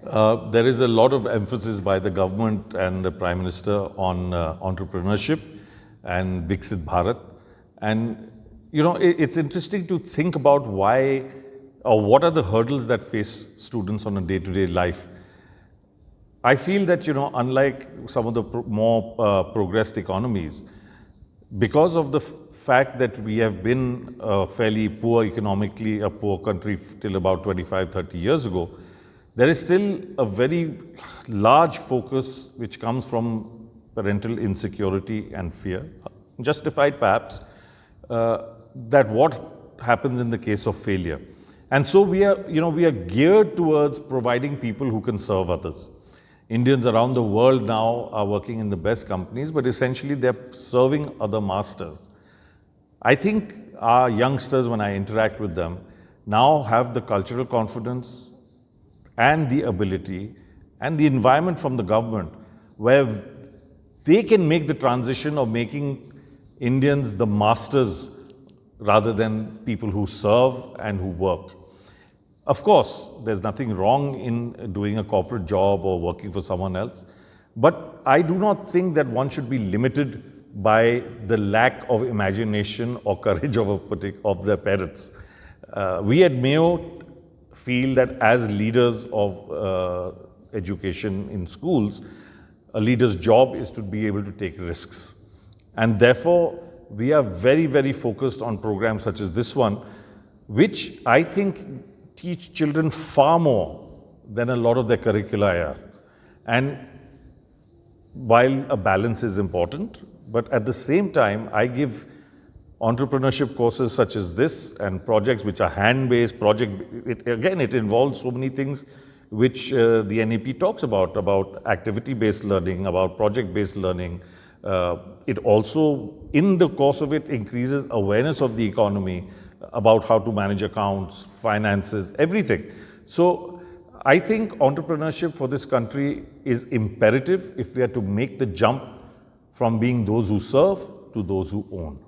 There is a lot of emphasis by the government and the Prime Minister on entrepreneurship and Viksit Bharat. And, it's interesting to think about why or what are the hurdles that face students on a day-to-day life. I feel that, unlike some of the more progressed economies, because of the fact that we have been fairly poor economically, a poor country till about 25, 30 years ago, there is still a very large focus which comes from parental insecurity and fear, justified perhaps, that what happens in the case of failure. And so we are geared towards providing people who can serve others. Indians around the world now are working in the best companies, but essentially they're serving other masters. I think our youngsters, when I interact with them, now have the cultural confidence and the ability and the environment from the government where they can make the transition of making Indians the masters rather than people who serve and who work. Of course, there's nothing wrong in doing a corporate job or working for someone else, but I do not think that one should be limited by the lack of imagination or courage of their parents. We at Mayo feel that as leaders of education in schools, a leader's job is to be able to take risks. And therefore, we are very, very focused on programs such as this one, which I think teach children far more than a lot of their curricula are. And while a balance is important, but at the same time, I give entrepreneurship courses such as this and projects which are hand-based, it involves so many things which the NEP talks about activity-based learning, about project-based learning. It also, in the course of it, increases awareness of the economy, about how to manage accounts, finances, everything. So I think entrepreneurship for this country is imperative if we are to make the jump from being those who serve to those who own.